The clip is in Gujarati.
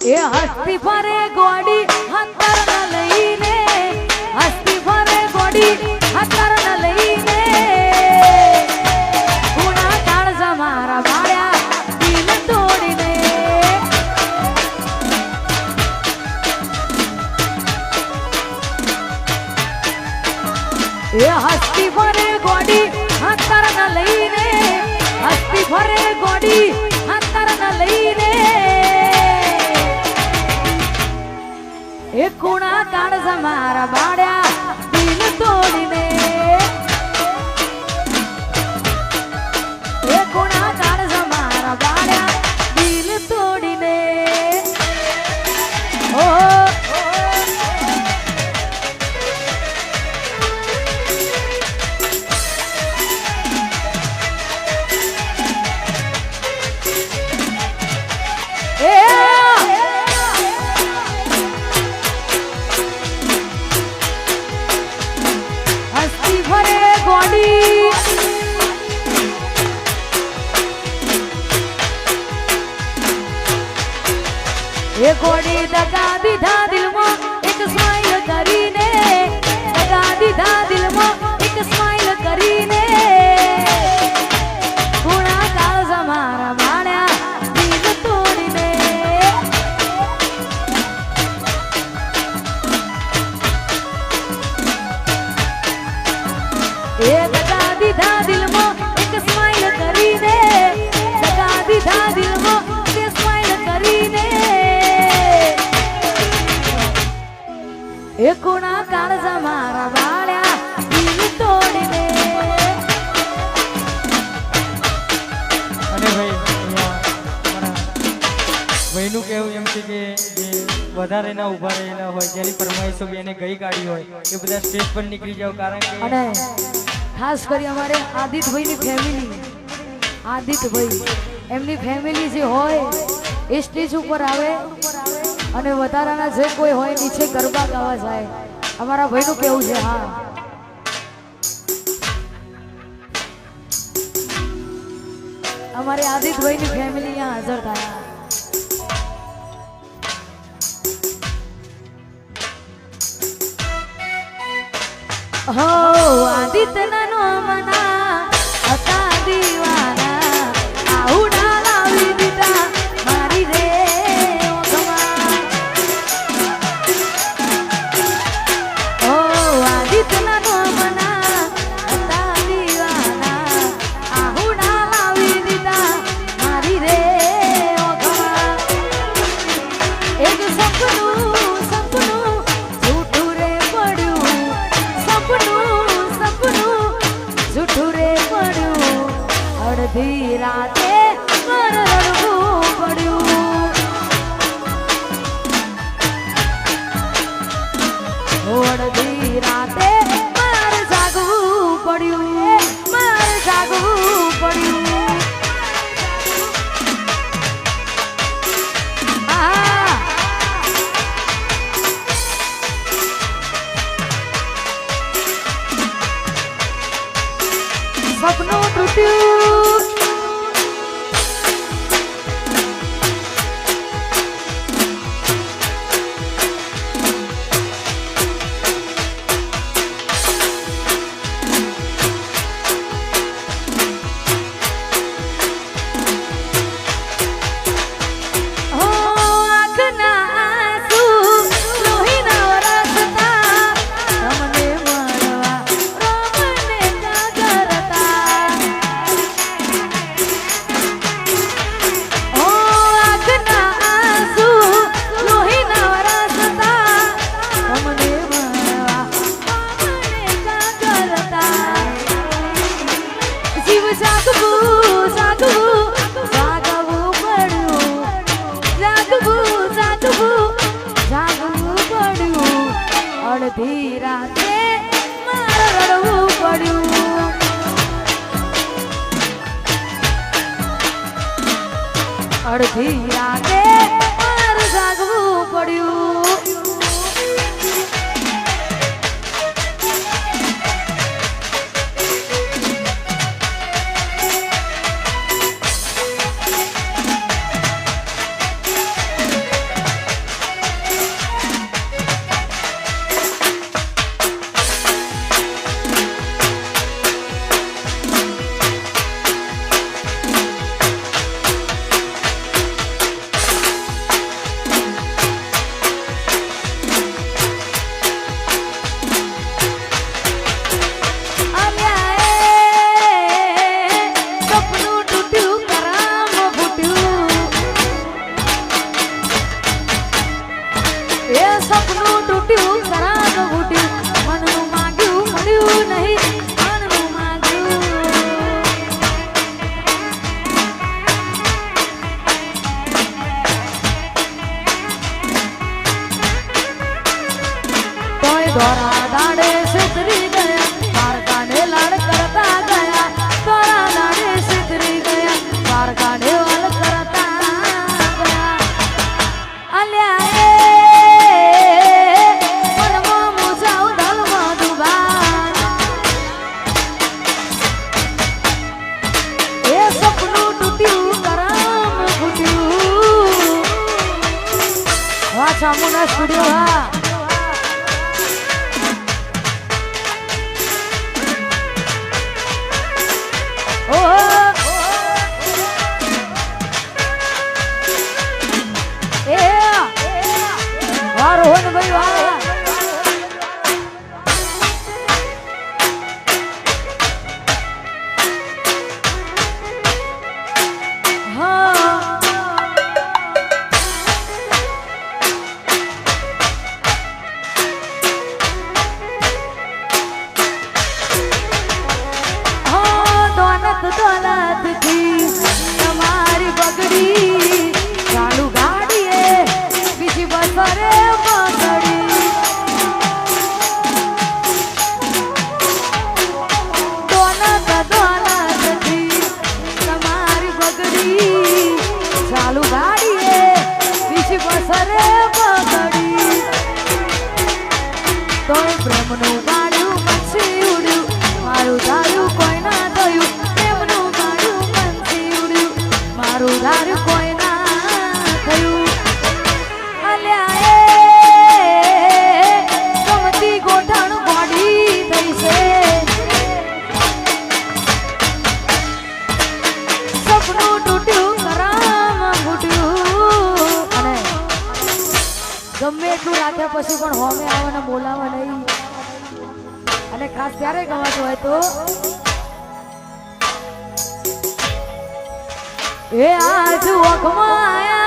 એ હસ્તી ફરે ગોડી હતર ન લઈને હસ્તી ફરે ગોડી હતર ન લઈને ગુણા કાળજા મારા માળ્યા દિલ તોડીને એ હસ્તી ફરે ગોડી હતર ન લઈને હસ્તી ફરે ગોડી હતર ન લઈને એ કુણા કાળજા મારા બાળ્યા દિલ તોડીને એ કુણા કાળજા મારા બાળ્યા દિલ તોડીને ઓ એ ગોડી દગા દીધા દિલમાં એક સ્માઈલ કરીને દગા દીધા દિલમાં એક સ્માઈલ કરીને ગુણા કાળજા મારા માળ્યા દિલ તોડીને એ દગા દીધા દિલમાં એક સ્માઈલ કરીને દગા દીધા દિલમાં એક સ્માઈલ કરીને એ કુણા કાળજા મારા વાળ્યા દિલ તોડીને અને ભાઈ ભાઈનું કહેવું એમ છે કે જે વધારે ના ઉભા રહેલા હોય જેની ફરમાઈશો એને ગઈ કાઢી હોય એ બધા સ્ટેજ પર નીકળી જાવ કારણ કે અને ખાસ કરી અમારે આદિત્યભાઈની ફેમિલી આદિત્યભાઈ એમની ફેમિલી જે હોય એ સ્ટેજ ઉપર આવે અને વધારાના જે કોઈ હોય નીચે ગરબા ગાવા જાય અમારા ભાઈનું કેવું છે હા અમારે આદિત્યભાઈની ફેમિલી અહીંયા હાજર થાય હો આદિત્યના નો મના હતા દીવાના આઉડા લાવી દીધા મારી રે અડધી રાતે મારે રડવું પડ્યું અડધી રાતે મારે જાગવું પડ્યું મારે જાગવું પડ્યું સપનું તૂટ્યું અડધી રાતે મારે રડવું પડ્યું અડધી રાતે મારે જાગવું પડ્યું એ સપનું તૂટ્યું કરાર ફૂટ્યું મનનું માંગ્યું મળ્યું નહીં મનનું માંગ્યું તોય દોરા દાડે સિતરી ગયા પારકાને લાડ કરતા ગયા દોરા દાડે સિતરી ગયા પારકાને વાલ કરતા ગયા અલ્યા એ મનમાં મુજાવ દલમાં દુબાન એ સપનું તૂટ્યું કરામ ફૂટ્યું વાહ ચામુંડા સ્ટુડિયો હા રોહન ભાઈ વાહ દોલત થી તમારી બગડી ચાલુ ગાડીએ બીજી બસરે બગડી દોલત થી તમારી બગડી ચાલુ ગાડીએ બીજી બસરે બગડી તોય પ્રેમનું ગાડ્યું પછી ઉડ્યું મારું ધાર્યું કોઈ ના થયું મારું ધાર કોઈ ના થયું અલ્યા એ ગમતી ગોઠણ ગોડી થઈ છે સપનું તૂટ્યું કરામ ફૂટ્યું અને ગમે એટલું રાખ્યા પછી પણ હોમે આવવાને બોલાવા નહીં અને ખાસ ત્યારે ગવાતું હોય તો એ આજ વખમાં